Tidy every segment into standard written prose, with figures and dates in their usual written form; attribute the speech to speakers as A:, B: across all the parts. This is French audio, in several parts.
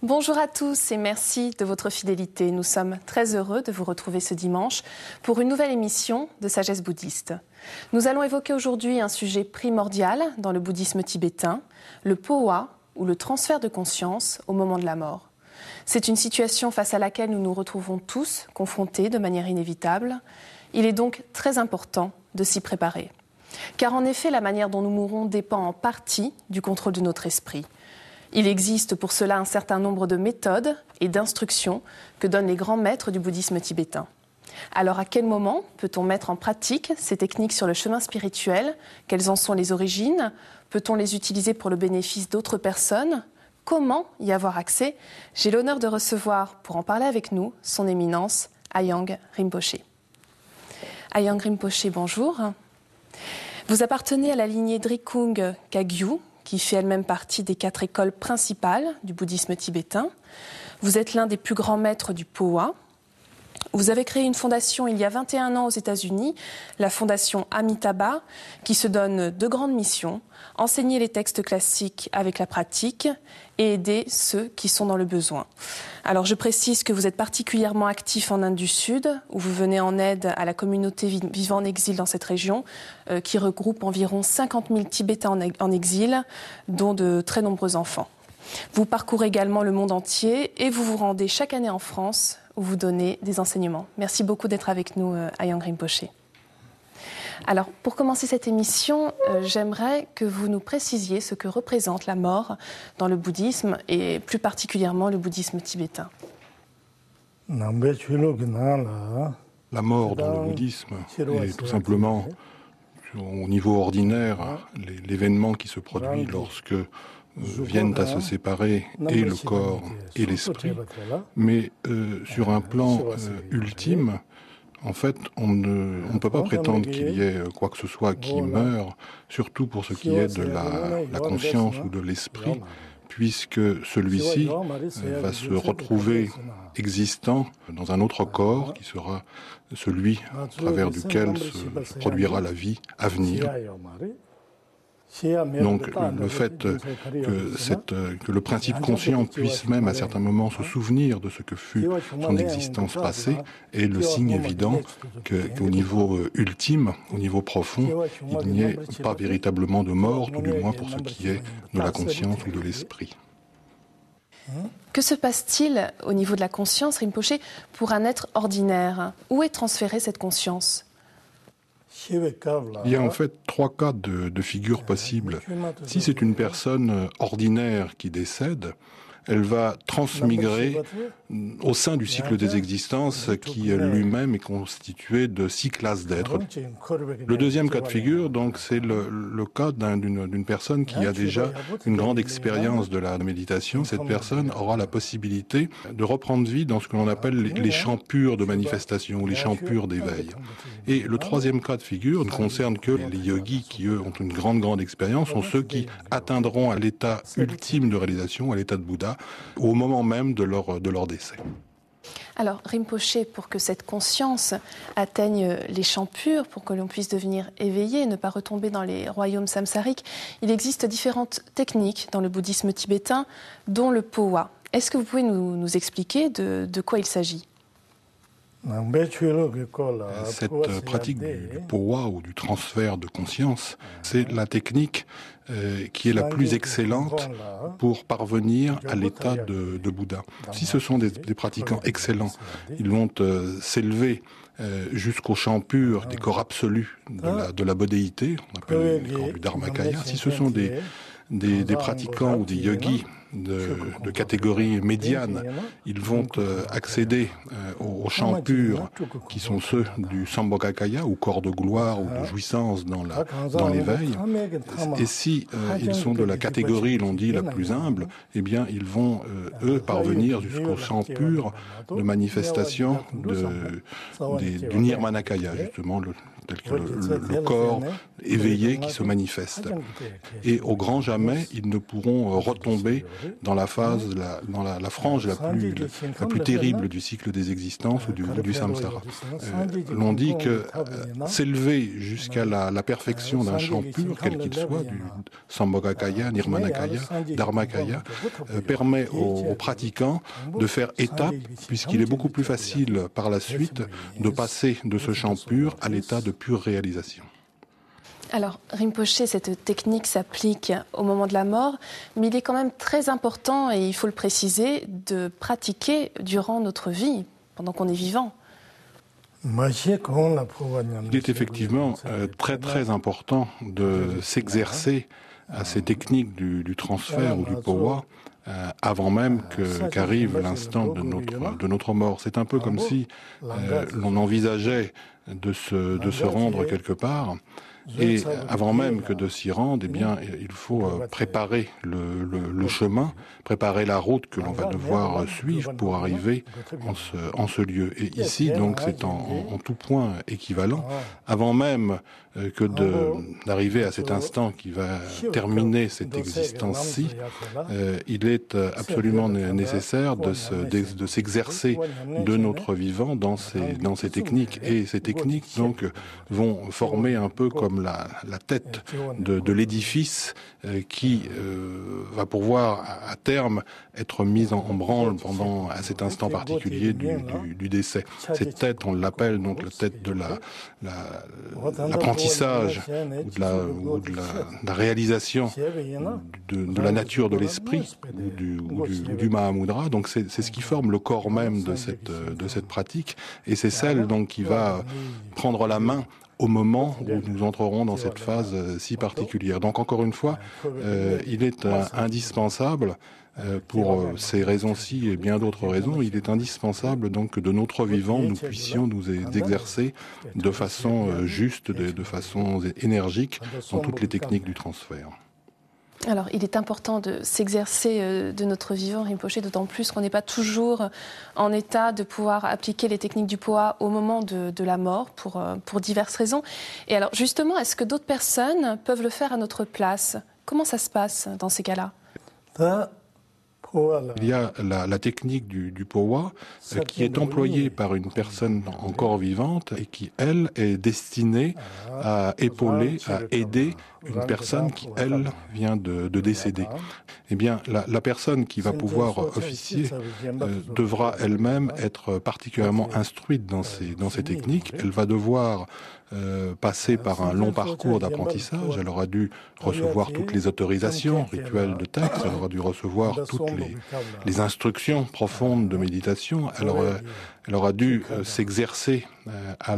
A: Bonjour à tous et merci de votre fidélité. Nous sommes très heureux de vous retrouver ce dimanche pour une nouvelle émission de Sagesse bouddhiste. Nous allons évoquer aujourd'hui un sujet primordial dans le bouddhisme tibétain, le powa ou le transfert de conscience au moment de la mort. C'est une situation face à laquelle nous nous retrouvons tous confrontés de manière inévitable. Il est donc très important de s'y préparer. Car en effet, la manière dont nous mourrons dépend en partie du contrôle de notre esprit. Il existe pour cela un certain nombre de méthodes et d'instructions que donnent les grands maîtres du bouddhisme tibétain. Alors à quel moment peut-on mettre en pratique ces techniques sur le chemin spirituel? Quelles en sont les origines? Peut-on les utiliser pour le bénéfice d'autres personnes? Comment y avoir accès? J'ai l'honneur de recevoir, pour en parler avec nous, son éminence, Ayang Rinpoché. Ayang Rinpoché, bonjour. Vous appartenez à la lignée Drikung Kagyu, qui fait elle-même partie des 4 écoles principales du bouddhisme tibétain. Vous êtes l'un des plus grands maîtres du powa. Vous avez créé une fondation il y a 21 ans aux États-Unis, la fondation Amitabha, qui se donne 2 grandes missions, enseigner les textes classiques avec la pratique et aider ceux qui sont dans le besoin. Alors je précise que vous êtes particulièrement actif en Inde du Sud, où vous venez en aide à la communauté vivant en exil dans cette région, qui regroupe environ 50 000 Tibétains en exil, dont de très nombreux enfants. Vous parcourez également le monde entier et vous vous rendez chaque année en France où vous donnez des enseignements. Merci beaucoup d'être avec nous, Ayang Rinpoché. Alors, pour commencer cette émission, j'aimerais que vous nous précisiez ce que représente la mort dans le bouddhisme et plus particulièrement le bouddhisme tibétain.
B: La mort dans le bouddhisme est tout simplement, au niveau ordinaire, l'événement qui se produit lorsque viennent à se séparer et le corps et l'esprit, mais sur un plan ultime, en fait, on ne peut pas prétendre qu'il y ait quoi que ce soit qui meurt, surtout pour ce qui est de la conscience ou de l'esprit, puisque celui-ci va se retrouver existant dans un autre corps qui sera celui à travers duquel se produira la vie à venir. Donc le fait que le principe conscient puisse même à certains moments se souvenir de ce que fut son existence passée est le signe évident qu'au niveau ultime, au niveau profond, il n'y ait pas véritablement de mort, tout du moins pour ce qui est de la conscience ou de l'esprit.
A: Que se passe-t-il au niveau de la conscience, Rinpoché, pour un être ordinaire? Où est transférée cette conscience?
B: Il y a en fait 3 cas de figures possibles. Si c'est une personne ordinaire qui décède, elle va transmigrer au sein du cycle des existences qui lui-même est constitué de 6 classes d'êtres. Le deuxième cas de figure, donc, c'est le cas d'une personne qui a déjà une grande expérience de la méditation. Cette personne aura la possibilité de reprendre vie dans ce que l'on appelle les champs purs de manifestation ou les champs purs d'éveil. Et le troisième cas de figure ne concerne que les yogis qui, eux, ont une grande expérience, sont ceux qui atteindront à l'état ultime de réalisation, à l'état de Bouddha, au moment même de leur décès.
A: Alors, Rinpoché, pour que cette conscience atteigne les champs purs, pour que l'on puisse devenir éveillé et ne pas retomber dans les royaumes samsariques, il existe différentes techniques dans le bouddhisme tibétain, dont le powa. Est-ce que vous pouvez nous expliquer de quoi il s'agit?
B: Cette pratique du powa ou du transfert de conscience, c'est la technique qui est la plus excellente pour parvenir à l'état de Bouddha. Si ce sont des pratiquants excellents, ils vont s'élever jusqu'au champ pur des corps absolus de la bodhéité, on appelle les corps du Dharmakaya. Si ce sont des pratiquants ou des yogis de catégorie médiane, ils vont accéder aux champs purs qui sont ceux du Sambhogakaya ou corps de gloire ou de jouissance dans l'éveil. Et si ils sont de la catégorie, l'on dit, la plus humble, eh bien ils vont eux parvenir jusqu'au champ pur de manifestation du Nirmanakaya, justement, tel que le corps éveillé qui se manifeste. Et au grand jamais, ils ne pourront retomber dans la phase, dans la frange la plus terrible du cycle des existences ou du samsara. L'on dit que s'élever jusqu'à la perfection d'un champ pur, quel qu'il soit, du Sambhogakaya, Nirmanakaya, Dharmakaya, permet aux pratiquants de faire étape, puisqu'il est beaucoup plus facile par la suite de passer de ce champ pur à l'état de pure réalisation.
A: Alors, Rinpoché, cette technique s'applique au moment de la mort, mais il est quand même très important, et il faut le préciser, de pratiquer durant notre vie, pendant qu'on est vivant.
B: Il est effectivement très très important de s'exercer à ces techniques du transfert ou du powa avant même qu'arrive l'instant de notre mort. C'est un peu comme si l'on envisageait de se rendre quelque part. Et avant même que de s'y rendre, eh bien, il faut préparer le chemin, préparer la route que l'on va devoir suivre pour arriver en ce lieu. Et ici, donc, c'est en tout point équivalent. Avant même que d'arriver à cet instant qui va terminer cette existence-ci, il est absolument nécessaire de s'exercer de notre vivant dans ces techniques. Et ces techniques, donc, vont former un peu comme la tête de l'édifice qui va pouvoir à terme être mise en branle à cet instant particulier du décès. Cette tête, on l'appelle donc la tête de l'apprentissage ou de la réalisation de la nature de l'esprit ou du Mahamudra. Donc c'est ce qui forme le corps même de cette pratique, et c'est celle donc qui va prendre la main au moment où nous entrerons dans cette phase si particulière. Donc encore une fois, il est indispensable, pour ces raisons-ci et bien d'autres raisons, il est indispensable donc que de notre vivant, nous puissions nous exercer de façon juste, de façon énergique dans toutes les techniques du transfert.
A: Alors, il est important de s'exercer de notre vivant, Rinpoché, d'autant plus qu'on n'est pas toujours en état de pouvoir appliquer les techniques du powa au moment de la mort, pour diverses raisons. Et alors, justement, est-ce que d'autres personnes peuvent le faire à notre place? Comment ça se passe dans ces cas-là?
B: Il y a la technique du powa qui est employée par une personne encore vivante et qui, elle, est destinée à épauler, à aider une personne qui, elle, vient de décéder. Eh bien, la personne qui va pouvoir officier devra elle-même être particulièrement instruite dans ces techniques. Elle va devoir passer par un long parcours d'apprentissage. Elle aura dû recevoir toutes les autorisations rituelles de texte, elle aura dû recevoir toutes les instructions profondes de méditation, elle aura dû s'exercer à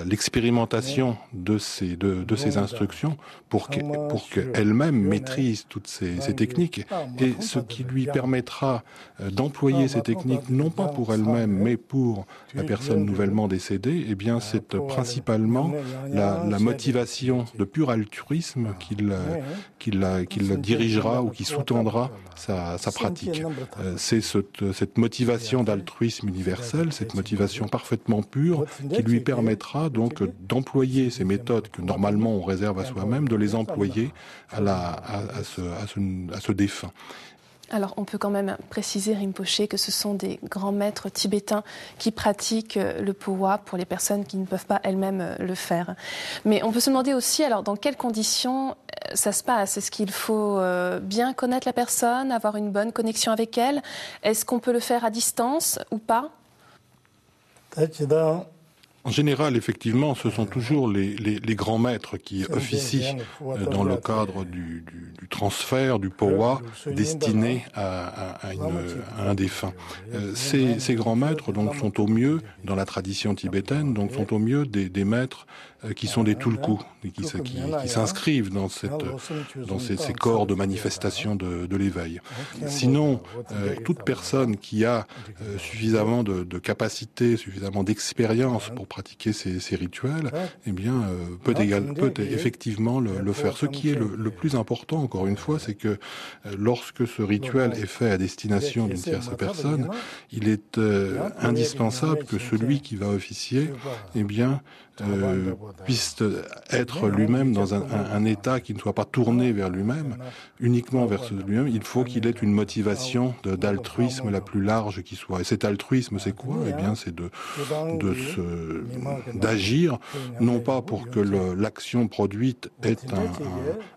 B: l'expérimentation de ces instructions pour qu'elle-même maîtrise toutes ces techniques, et ce qui lui permettra d'employer ces techniques non pas pour elle-même mais pour la personne nouvellement décédée, eh bien c'est principalement la motivation de pur altruisme qui la dirigera ou qui sous-tendra sa pratique. C'est cette motivation d'altruisme universel, cette motivation parfaitement pure qui lui permettra donc d'employer ces méthodes que normalement on réserve à soi-même, de les employer à ce défunt.
A: Alors, on peut quand même préciser, Rinpoché, que ce sont des grands maîtres tibétains qui pratiquent le powa pour les personnes qui ne peuvent pas elles-mêmes le faire. Mais on peut se demander aussi, alors, dans quelles conditions ça se passe? Est-ce qu'il faut bien connaître la personne, avoir une bonne connexion avec elle? Est-ce qu'on peut le faire à distance ou pas?
B: En général, effectivement, ce sont toujours les grands maîtres qui officient dans le cadre du transfert, du powa, destiné à un défunt. Ces grands maîtres donc, sont au mieux, dans la tradition tibétaine, donc sont au mieux des maîtres qui sont des tulku, qui s'inscrivent dans ces corps de manifestation de l'éveil. Sinon, toute personne qui a suffisamment de capacité, suffisamment d'expérience pour pratiquer ces rituels, eh bien, peut effectivement le faire. Ce qui est le plus important, encore une fois, c'est que lorsque ce rituel est fait à destination d'une tierce personne, il est indispensable que celui qui va officier, eh bien, puisse être lui-même dans un état qui ne soit pas tourné vers lui-même, uniquement vers lui-même, il faut qu'il ait une motivation d'altruisme la plus large qui soit. Et cet altruisme, c'est quoi? Eh bien, c'est d'agir, non pas pour que l'action produite ait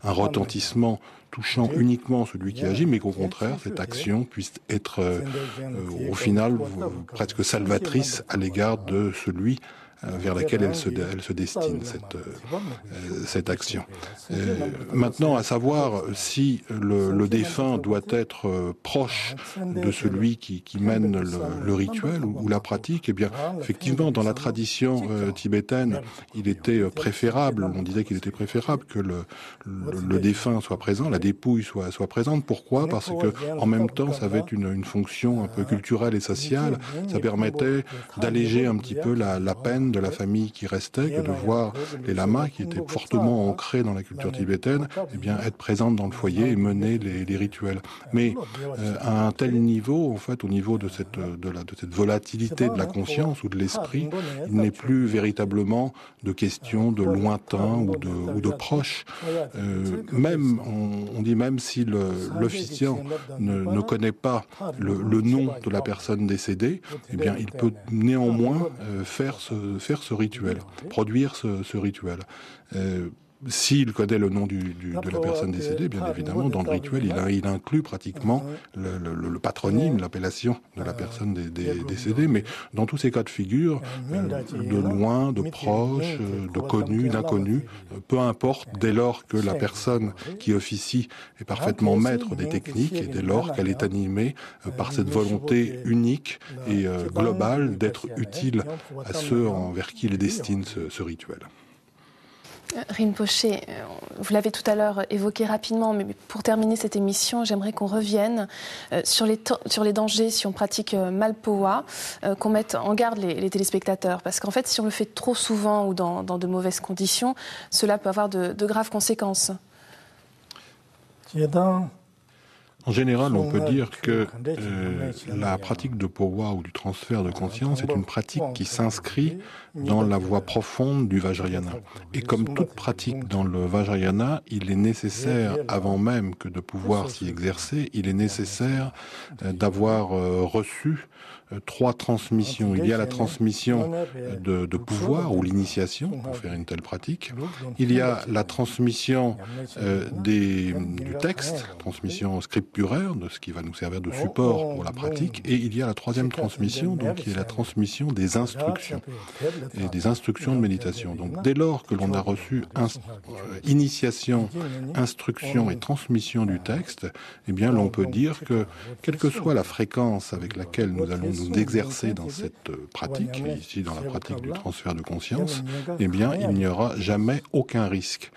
B: un retentissement touchant uniquement celui qui agit, mais qu'au contraire, cette action puisse être, au final, presque salvatrice à l'égard de celui vers laquelle elle se destine, cette action. Maintenant, à savoir si le défunt doit être proche de celui qui mène le rituel ou la pratique, eh bien, effectivement, dans la tradition tibétaine, il était préférable, on disait qu'il était préférable que le défunt soit présent, la dépouille soit présente. Pourquoi? Parce que, en même temps, ça avait une fonction un peu culturelle et sociale. Ça permettait d'alléger un petit peu la peine de la famille qui restait, que de voir les lamas, qui étaient fortement ancrés dans la culture tibétaine, eh bien, être présentes dans le foyer et mener les rituels. Mais à un tel niveau, en fait, au niveau de cette volatilité de la conscience ou de l'esprit, il n'est plus véritablement de question de lointain ou de proche. Même, on dit même si l'officiant ne connaît pas le nom de la personne décédée, eh bien, il peut néanmoins faire ce rituel, produire ce rituel. S'il connaît le nom de la personne décédée, bien évidemment, dans le rituel, il inclut pratiquement le patronyme, l'appellation de la personne décédée, mais dans tous ces cas de figure, de loin, de proche, de connu, d'inconnu, peu importe, dès lors que la personne qui officie est parfaitement maître des techniques et dès lors qu'elle est animée par cette volonté unique et globale d'être utile à ceux envers qui il destine ce rituel.
A: Rinpoche, vous l'avez tout à l'heure évoqué rapidement, mais pour terminer cette émission, j'aimerais qu'on revienne sur les dangers si on pratique mal Powa, qu'on mette en garde les téléspectateurs. Parce qu'en fait, si on le fait trop souvent ou dans de mauvaises conditions, cela peut avoir de graves conséquences.
B: En général, on peut dire que la pratique de Powa ou du transfert de conscience est une pratique qui s'inscrit dans la voie profonde du Vajrayana. Et comme toute pratique dans le Vajrayana, il est nécessaire, avant même que de pouvoir s'y exercer, il est nécessaire d'avoir reçu 3 transmissions. Il y a la transmission de pouvoir ou l'initiation pour faire une telle pratique. Il y a la transmission du texte, transmission scripturaire, de ce qui va nous servir de support pour la pratique. Et il y a la 3e transmission, donc qui est la transmission des instructions et des instructions de méditation. Donc dès lors que l'on a reçu initiation, instruction et transmission du texte, eh bien l'on peut dire que quelle que soit la fréquence avec laquelle nous allons nous exercer dans cette pratique, ici dans la pratique du transfert de conscience, eh bien il n'y aura jamais aucun risque.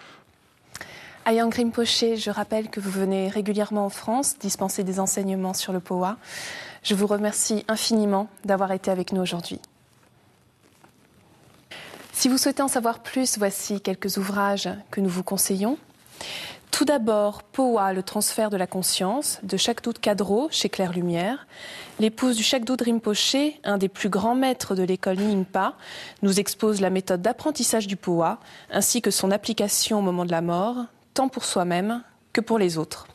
A: Ayang Rinpoche, je rappelle que vous venez régulièrement en France dispenser des enseignements sur le Powa. Je vous remercie infiniment d'avoir été avec nous aujourd'hui. Si vous souhaitez en savoir plus, voici quelques ouvrages que nous vous conseillons. Tout d'abord, Powa, le transfert de la conscience, de Shakdut Kadro, chez Claire Lumière. L'épouse du Shakdut Rinpoche, un des plus grands maîtres de l'école Nyingpa, nous expose la méthode d'apprentissage du Powa, ainsi que son application au moment de la mort, tant pour soi-même que pour les autres.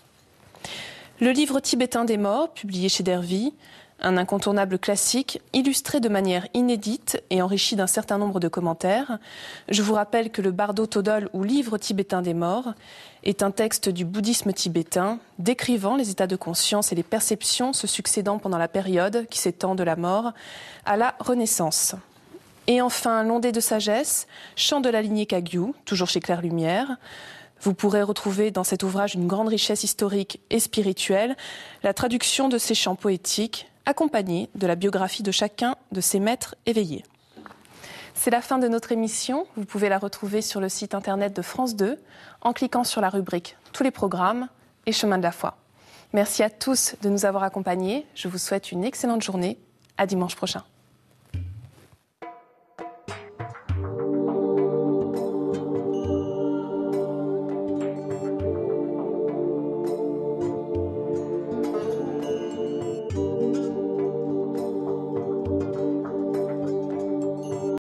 A: Le livre tibétain des morts, publié chez Dervy, un incontournable classique, illustré de manière inédite et enrichi d'un certain nombre de commentaires. Je vous rappelle que le Bardo Todol, ou livre tibétain des morts, est un texte du bouddhisme tibétain décrivant les états de conscience et les perceptions se succédant pendant la période qui s'étend de la mort à la Renaissance. Et enfin, L'ondée de sagesse, chant de la lignée Kagyu, toujours chez Claire Lumière. Vous pourrez retrouver dans cet ouvrage une grande richesse historique et spirituelle, la traduction de ces chants poétiques, accompagnée de la biographie de chacun de ces maîtres éveillés. C'est la fin de notre émission. Vous pouvez la retrouver sur le site internet de France 2 en cliquant sur la rubrique « Tous les programmes » et « Chemin de la foi ». Merci à tous de nous avoir accompagnés. Je vous souhaite une excellente journée. À dimanche prochain.